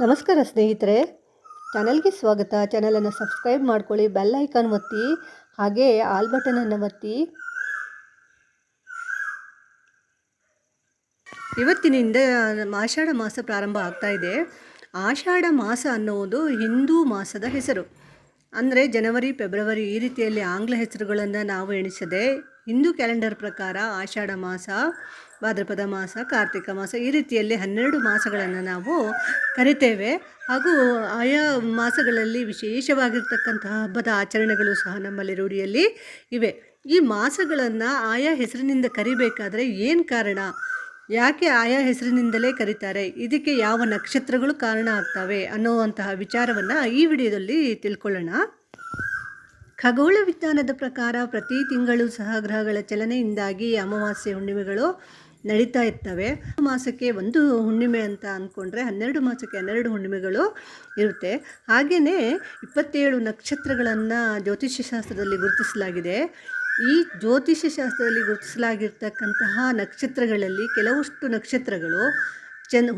ನಮಸ್ಕಾರ ಸ್ನೇಹಿತರೆ, ಚಾನಲ್ಗೆ ಸ್ವಾಗತ. ಚಾನಲನ್ನು ಸಬ್ಸ್ಕ್ರೈಬ್ ಮಾಡ್ಕೊಳ್ಳಿ, ಬೆಲ್ ಐಕಾನ್ ಒತ್ತಿ, ಹಾಗೆ ಆಲ್ ಬಟನನ್ನು ಒತ್ತಿ. ಇವತ್ತಿನಿಂದ ಆಷಾಢ ಮಾಸ ಪ್ರಾರಂಭ ಆಗ್ತಾ ಇದೆ. ಆಷಾಢ ಮಾಸ ಅನ್ನುವುದು ಹಿಂದೂ ಮಾಸದ ಹೆಸರು. ಅಂದರೆ ಜನವರಿ, ಫೆಬ್ರವರಿ ಈ ರೀತಿಯಲ್ಲಿ ಆಂಗ್ಲ ಹೆಸರುಗಳನ್ನು ನಾವು ಎಣಿಸದೆ ಹಿಂದೂ ಕ್ಯಾಲೆಂಡರ್ ಪ್ರಕಾರ ಆಷಾಢ ಮಾಸ, ಭಾದ್ರಪದ ಮಾಸ, ಕಾರ್ತಿಕ ಮಾಸ ಈ ರೀತಿಯಲ್ಲಿ 12 ಮಾಸಗಳನ್ನು ನಾವು ಕರಿತೇವೆ. ಹಾಗೂ ಆಯಾ ಮಾಸಗಳಲ್ಲಿ ವಿಶೇಷವಾಗಿರ್ತಕ್ಕಂತಹ ಹಬ್ಬದ ಆಚರಣೆಗಳು ಸಹ ನಮ್ಮಲ್ಲಿ ರೂಢಿಯಲ್ಲಿ ಇವೆ. ಈ ಮಾಸಗಳನ್ನು ಆಯಾ ಹೆಸರಿನಿಂದ ಕರಿಬೇಕಾದ್ರೆ ಏನು ಕಾರಣ, ಯಾಕೆ ಆಯಾ ಹೆಸರಿನಿಂದಲೇ ಕರೀತಾರೆ, ಇದಕ್ಕೆ ಯಾವ ನಕ್ಷತ್ರಗಳು ಕಾರಣ ಆಗ್ತವೆ ಅನ್ನುವಂತಹ ವಿಚಾರವನ್ನು ಈ ವಿಡಿಯೋದಲ್ಲಿ ತಿಳ್ಕೊಳ್ಳೋಣ. ಖಗೋಳ ವಿಜ್ಞಾನದ ಪ್ರಕಾರ ಪ್ರತಿ ತಿಂಗಳು ಸಹ ಗ್ರಹಗಳ ಚಲನೆಯಿಂದಾಗಿ ಅಮಾವಾಸ್ಯೆ ಹುಣ್ಣಿಮೆಗಳು ನಡೀತಾ ಇರ್ತವೆ. ಮಾಸಕ್ಕೆ ಒಂದು ಹುಣ್ಣಿಮೆ ಅಂತ ಅಂದ್ಕೊಂಡ್ರೆ 12 ಮಾಸಕ್ಕೆ 12 ಹುಣ್ಣಿಮೆಗಳು ಇರುತ್ತೆ. ಹಾಗೆಯೇ 27 ನಕ್ಷತ್ರಗಳನ್ನು ಜ್ಯೋತಿಷ್ಯ ಶಾಸ್ತ್ರದಲ್ಲಿ ಗುರುತಿಸಲಾಗಿದೆ. ಈ ಜ್ಯೋತಿಷ್ಯ ಶಾಸ್ತ್ರದಲ್ಲಿ ಗುರುತಿಸಲಾಗಿರ್ತಕ್ಕಂತಹ ನಕ್ಷತ್ರಗಳಲ್ಲಿ ಕೆಲವಷ್ಟು ನಕ್ಷತ್ರಗಳು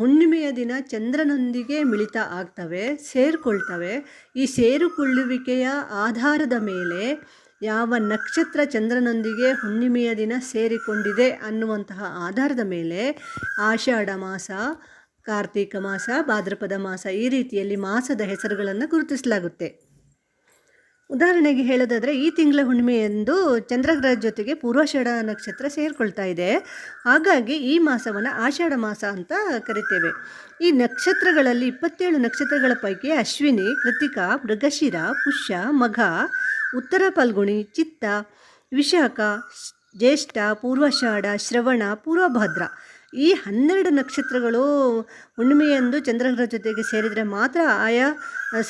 ಹುಣ್ಣಿಮೆಯ ದಿನ ಚಂದ್ರನೊಂದಿಗೆ ಮಿಳಿತ ಆಗ್ತವೆ, ಸೇರಿಕೊಳ್ತವೆ. ಈ ಸೇರಿಕೊಳ್ಳುವಿಕೆಯ ಆಧಾರದ ಮೇಲೆ ಯಾವ ನಕ್ಷತ್ರ ಚಂದ್ರನೊಂದಿಗೆ ಹುಣ್ಣಿಮೆಯ ದಿನ ಸೇರಿಕೊಂಡಿದೆ ಅನ್ನುವಂತಹ ಆಧಾರದ ಮೇಲೆ ಆಷಾಢ ಮಾಸ, ಕಾರ್ತಿಕ ಮಾಸ, ಭಾದ್ರಪದ ಮಾಸ ಈ ರೀತಿಯಲ್ಲಿ ಮಾಸದ ಹೆಸರುಗಳನ್ನು ಗುರುತಿಸಲಾಗುತ್ತೆ. ಉದಾಹರಣೆಗೆ ಹೇಳೋದಾದರೆ ಈ ತಿಂಗಳ ಹುಣ್ಣಿಮೆಯಂದು ಚಂದ್ರಗ್ರಹದ ಜೊತೆಗೆ ಪೂರ್ವಾಷಾಢ ನಕ್ಷತ್ರ ಸೇರಿಕೊಳ್ತಾ ಇದೆ. ಹಾಗಾಗಿ ಈ ಮಾಸವನ್ನು ಆಷಾಢ ಮಾಸ ಅಂತ ಕರಿತೇವೆ. ಈ ನಕ್ಷತ್ರಗಳಲ್ಲಿ 27 ನಕ್ಷತ್ರಗಳ ಪೈಕಿ ಅಶ್ವಿನಿ, ಕೃತಿಕಾ, ಮೃಗಶಿರ, ಪುಷ್ಯ, ಮಘ, ಉತ್ತರ ಫಲ್ಗುಣಿ, ಚಿತ್ತ, ವಿಶಾಖ, ಜ್ಯೇಷ್ಠ, ಪೂರ್ವಾಷಾಢ, ಶ್ರವಣ, ಪೂರ್ವಭದ್ರ ಈ 12 ನಕ್ಷತ್ರಗಳು ಹುಣ್ಣಿಮೆಯಂದು ಚಂದ್ರಗ್ರಹದ ಜೊತೆಗೆ ಸೇರಿದರೆ ಮಾತ್ರ ಆಯಾ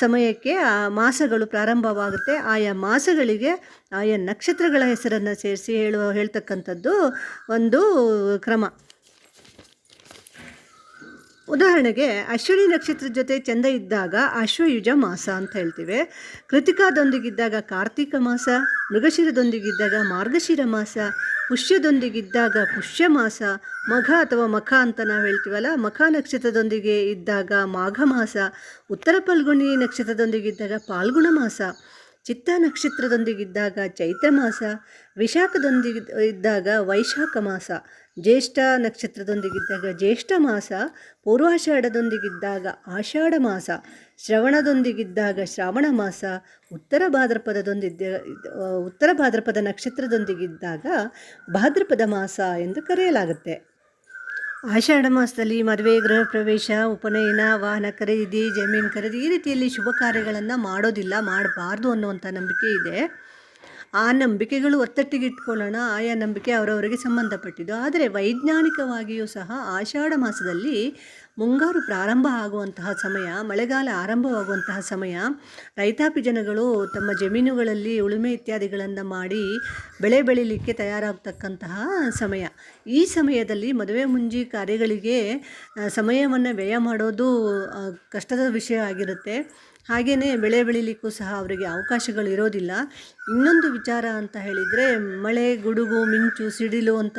ಸಮಯಕ್ಕೆ ಆ ಮಾಸಗಳು ಪ್ರಾರಂಭವಾಗುತ್ತೆ. ಆಯಾ ಮಾಸಗಳಿಗೆ ಆಯಾ ನಕ್ಷತ್ರಗಳ ಹೆಸರನ್ನು ಸೇರಿಸಿ ಹೇಳ್ತಕ್ಕಂಥದ್ದು ಒಂದು ಕ್ರಮ. ಉದಾಹರಣೆಗೆ ಅಶ್ವಿನಿ ನಕ್ಷತ್ರದ ಜೊತೆ ಚಂದ ಇದ್ದಾಗ ಆಶ್ವಯುಜ ಮಾಸ ಅಂತ ಹೇಳ್ತೀವಿ. ಕೃತಿಕಾದೊಂದಿಗಿದ್ದಾಗ ಕಾರ್ತಿಕ ಮಾಸ, ಮೃಗಶಿರದೊಂದಿಗಿದ್ದಾಗ ಮಾರ್ಗಶಿರ ಮಾಸ, ಪುಷ್ಯದೊಂದಿಗಿದ್ದಾಗ ಪುಷ್ಯ ಮಾಸ, ಮಘ ಅಥವಾ ಮಖ ಅಂತ ನಾವು ಹೇಳ್ತೀವಲ್ಲ, ಮಖ ನಕ್ಷತ್ರದೊಂದಿಗೆ ಇದ್ದಾಗ ಮಾಘ ಮಾಸ, ಉತ್ತರ ಫಲ್ಗುಣಿ ನಕ್ಷತ್ರದೊಂದಿಗಿದ್ದಾಗ ಪಾಲ್ಗುಣ ಮಾಸ, ಚಿತ್ತ ನಕ್ಷತ್ರದೊಂದಿಗಿದ್ದಾಗ ಚೈತ್ರ ಮಾಸ, ವಿಶಾಖದೊಂದಿಗೆ ಇದ್ದಾಗ ವೈಶಾಖ ಮಾಸ, ಜ್ಯೇಷ್ಠ ನಕ್ಷತ್ರದೊಂದಿಗಿದ್ದಾಗ ಜ್ಯೇಷ್ಠ ಮಾಸ, ಪೂರ್ವಾಷಾಢದೊಂದಿಗಿದ್ದಾಗ ಆಷಾಢ ಮಾಸ, ಶ್ರವಣದೊಂದಿಗಿದ್ದಾಗ ಶ್ರಾವಣ ಮಾಸ, ಉತ್ತರ ಭಾದ್ರಪದ ನಕ್ಷತ್ರದೊಂದಿಗಿದ್ದಾಗ ಭಾದ್ರಪದ ಮಾಸ ಎಂದು ಕರೆಯಲಾಗುತ್ತೆ. ಆಷಾಢ ಮಾಸದಲ್ಲಿ ಮದುವೆ, ಗೃಹ ಪ್ರವೇಶ, ಉಪನಯನ, ವಾಹನ ಖರೀದಿ, ಜಮೀನು ಖರೀದಿ ಈ ರೀತಿಯಲ್ಲಿ ಶುಭ ಕಾರ್ಯಗಳನ್ನು ಮಾಡೋದಿಲ್ಲ, ಮಾಡಬಾರ್ದು ಅನ್ನುವಂಥ ನಂಬಿಕೆ ಇದೆ. ಆ ನಂಬಿಕೆಗಳು ಒತ್ತಟ್ಟಿಗೆ ಇಟ್ಕೊಳ್ಳೋಣ. ಆಯಾ ನಂಬಿಕೆ ಅವರವರಿಗೆ ಸಂಬಂಧಪಟ್ಟಿದ್ದು. ಆದರೆ ವೈಜ್ಞಾನಿಕವಾಗಿಯೂ ಸಹ ಆಷಾಢ ಮಾಸದಲ್ಲಿ ಮುಂಗಾರು ಪ್ರಾರಂಭ ಆಗುವಂತಹ ಸಮಯ, ಮಳೆಗಾಲ ಆರಂಭವಾಗುವಂತಹ ಸಮಯ, ರೈತಾಪಿ ಜನಗಳು ತಮ್ಮ ಜಮೀನುಗಳಲ್ಲಿ ಉಳುಮೆ ಇತ್ಯಾದಿಗಳನ್ನು ಮಾಡಿ ಬೆಳೆ ಬೆಳೀಲಿಕ್ಕೆ ತಯಾರಾಗ್ತಕ್ಕಂತಹ ಸಮಯ. ಈ ಸಮಯದಲ್ಲಿ ಮದುವೆ ಮುಂಜಿ ಕಾರ್ಯಗಳಿಗೆ ಸಮಯವನ್ನು ವ್ಯಯ ಮಾಡೋದು ಕಷ್ಟದ ವಿಷಯ ಆಗಿರುತ್ತೆ. ಹಾಗೆಯೇ ಬೆಳೆ ಬೆಳೀಲಿಕ್ಕೂ ಸಹ ಅವರಿಗೆ ಅವಕಾಶಗಳು ಇರೋದಿಲ್ಲ. ಇನ್ನೊಂದು ವಿಚಾರ ಅಂತ ಹೇಳಿದರೆ ಮಳೆ, ಗುಡುಗು, ಮಿಂಚು, ಸಿಡಿಲು ಅಂತ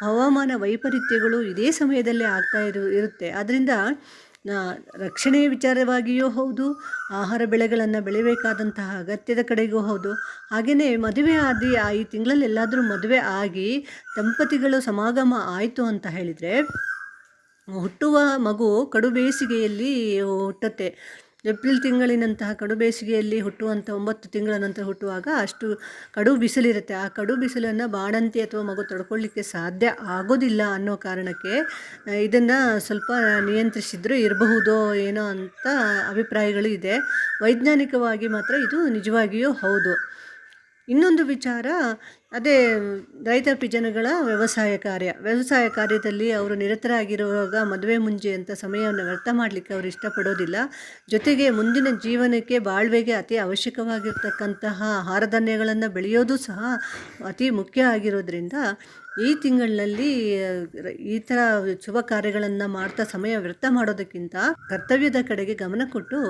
ಹವಾಮಾನ ವೈಪರೀತ್ಯಗಳು ಇದೇ ಸಮಯದಲ್ಲೇ ಇರುತ್ತೆ. ಆದ್ದರಿಂದ ರಕ್ಷಣೆಯ ವಿಚಾರವಾಗಿಯೂ ಹೌದು, ಆಹಾರ ಬೆಳೆಗಳನ್ನು ಬೆಳಿಬೇಕಾದಂತಹ ಅಗತ್ಯದ ಕಡೆಗೂ ಹೌದು. ಹಾಗೆಯೇ ಮದುವೆ ಈ ತಿಂಗಳಲ್ಲಿ ಎಲ್ಲಾದರೂ ಮದುವೆ ಆಗಿ ದಂಪತಿಗಳು ಸಮಾಗಮ ಆಯಿತು ಅಂತ ಹೇಳಿದರೆ ಹುಟ್ಟುವ ಮಗು ಕಡು ಬೇಸಿಗೆಯಲ್ಲಿ ಹುಟ್ಟುತ್ತೆ. ಏಪ್ರಿಲ್ ತಿಂಗಳಿನಂತಹ ಕಡು ಬೇಸಿಗೆಯಲ್ಲಿ ಹುಟ್ಟುವಂಥ 9 ತಿಂಗಳ ನಂತರ ಹುಟ್ಟುವಾಗ ಅಷ್ಟು ಕಡು ಬಿಸಿಲಿರುತ್ತೆ. ಆ ಕಡು ಬಿಸಿಲನ್ನು ಬಾಣಂತಿ ಅಥವಾ ಮಗು ತಡ್ಕೊಳ್ಳಿಕ್ಕೆ ಸಾಧ್ಯ ಆಗೋದಿಲ್ಲ ಅನ್ನೋ ಕಾರಣಕ್ಕೆ ಇದನ್ನು ಸ್ವಲ್ಪ ನಿಯಂತ್ರಿಸಿದರೂ ಇರಬಹುದೋ ಏನೋ ಅಂತ ಅಭಿಪ್ರಾಯಗಳು ಇದೆ. ವೈಜ್ಞಾನಿಕವಾಗಿ ಮಾತ್ರ ಇದು ನಿಜವಾಗಿಯೂ ಹೌದು. ಇನ್ನೊಂದು ವಿಚಾರ ಅದೇ ರೈತಾಪಿ ಜನಗಳ ವ್ಯವಸಾಯ ಕಾರ್ಯದಲ್ಲಿ ಅವರು ನಿರತರಾಗಿರುವಾಗ ಮದುವೆ ಮುಂಜಿ ಅಂತ ಸಮಯವನ್ನು ವ್ಯರ್ಥ ಮಾಡಲಿಕ್ಕೆ ಅವರು ಇಷ್ಟಪಡೋದಿಲ್ಲ. ಜೊತೆಗೆ ಮುಂದಿನ ಜೀವನಕ್ಕೆ ಬಾಳ್ವೆಗೆ ಅತಿ ಅವಶ್ಯಕವಾಗಿರ್ತಕ್ಕಂತಹ ಆಹಾರ ಧಾನ್ಯಗಳನ್ನು ಬೆಳೆಯೋದು ಸಹ ಅತಿ ಮುಖ್ಯ ಆಗಿರೋದ್ರಿಂದ ಈ ತಿಂಗಳಿನಲ್ಲಿ ಈ ಥರ ಶುಭ ಕಾರ್ಯಗಳನ್ನು ಮಾಡ್ತಾ ಸಮಯ ವ್ಯರ್ಥ ಮಾಡೋದಕ್ಕಿಂತ ಕರ್ತವ್ಯದ ಕಡೆಗೆ ಗಮನ ಕೊಟ್ಟು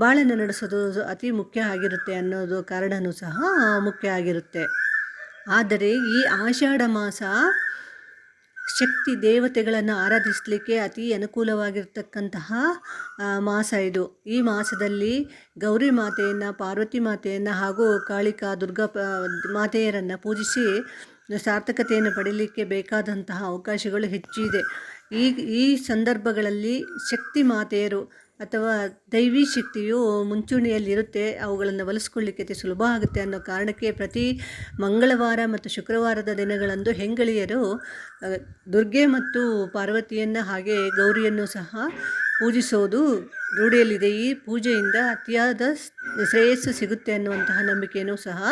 ಬಾಳನ್ನು ನಡೆಸೋದು ಅತಿ ಮುಖ್ಯ ಆಗಿರುತ್ತೆ ಅನ್ನೋದು ಕಾರಣವೂ ಸಹ ಮುಖ್ಯ ಆಗಿರುತ್ತೆ. ಆದರೆ ಈ ಆಷಾಢ ಮಾಸ ಶಕ್ತಿ ದೇವತೆಗಳನ್ನು ಆರಾಧಿಸಲಿಕ್ಕೆ ಅತಿ ಅನುಕೂಲವಾಗಿರ್ತಕ್ಕಂತಹ ಮಾಸ ಇದು. ಈ ಮಾಸದಲ್ಲಿ ಗೌರಿ ಮಾತೆಯನ್ನು, ಪಾರ್ವತಿ ಮಾತೆಯನ್ನು ಹಾಗೂ ಕಾಳಿಕಾ ದುರ್ಗಾ ಮಾತೆಯರನ್ನು ಪೂಜಿಸಿ ಸಾರ್ಥಕತೆಯನ್ನು ಪಡೀಲಿಕ್ಕೆ ಬೇಕಾದಂತಹ ಅವಕಾಶಗಳು ಹೆಚ್ಚಿದೆ. ಈ ಸಂದರ್ಭಗಳಲ್ಲಿ ಶಕ್ತಿ ಮಾತೆಯರು ಅಥವಾ ದೈವಿ ಶಕ್ತಿಯು ಮುಂಚೂಣಿಯಲ್ಲಿರುತ್ತೆ. ಅವುಗಳನ್ನು ಒಲಿಸ್ಕೊಳ್ಳಿಕ್ಕೆ ಅತಿ ಸುಲಭ ಆಗುತ್ತೆ ಅನ್ನೋ ಕಾರಣಕ್ಕೆ ಪ್ರತಿ ಮಂಗಳವಾರ ಮತ್ತು ಶುಕ್ರವಾರದ ದಿನಗಳಂದು ಹೆಂಗಳಿಯರು ದುರ್ಗೆ ಮತ್ತು ಪಾರ್ವತಿಯನ್ನು ಹಾಗೆ ಗೌರಿಯನ್ನು ಸಹ ಪೂಜಿಸೋದು ರೂಢಿಯಲ್ಲಿದೆ. ಈ ಪೂಜೆಯಿಂದ ಅತಿಯಾದ ಶ್ರೇಯಸ್ಸು ಸಿಗುತ್ತೆ ಅನ್ನುವಂತಹ ನಂಬಿಕೆಯೂ ಸಹ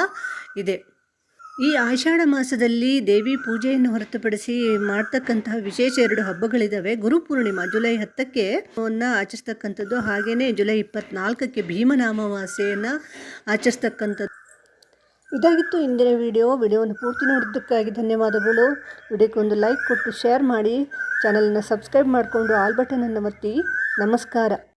ಇದೆ. ಈ ಆಷಾಢ ಮಾಸದಲ್ಲಿ ದೇವಿ ಪೂಜೆಯನ್ನು ಹೊರತುಪಡಿಸಿ ಮಾಡ್ತಕ್ಕಂತಹ ವಿಶೇಷ 2 ಹಬ್ಬಗಳಿದ್ದಾವೆ. ಗುರುಪೂರ್ಣಿಮಾ ಜುಲೈ 10ಕ್ಕೆ ಆಚರಿಸ್ತಕ್ಕಂಥದ್ದು, ಹಾಗೆಯೇ ಜುಲೈ 24ಕ್ಕೆ ಭೀಮನಾಮಾವಾಸ್ಯೆಯನ್ನು ಆಚರಿಸ್ತಕ್ಕಂಥದ್ದು. ಇದಾಗಿತ್ತು ಇಂದಿನ ವಿಡಿಯೋವನ್ನು ಪೂರ್ತಿ ನೋಡಿದ್ದಕ್ಕಾಗಿ ಧನ್ಯವಾದಗಳು. ವಿಡಿಯೋಕ್ಕೊಂದು ಲೈಕ್ ಕೊಟ್ಟು ಶೇರ್ ಮಾಡಿ, ಚಾನಲನ್ನು ಸಬ್ಸ್ಕ್ರೈಬ್ ಮಾಡಿಕೊಂಡು ಆಲ್ ಬಟನನ್ನು ಒತ್ತಿ. ನಮಸ್ಕಾರ.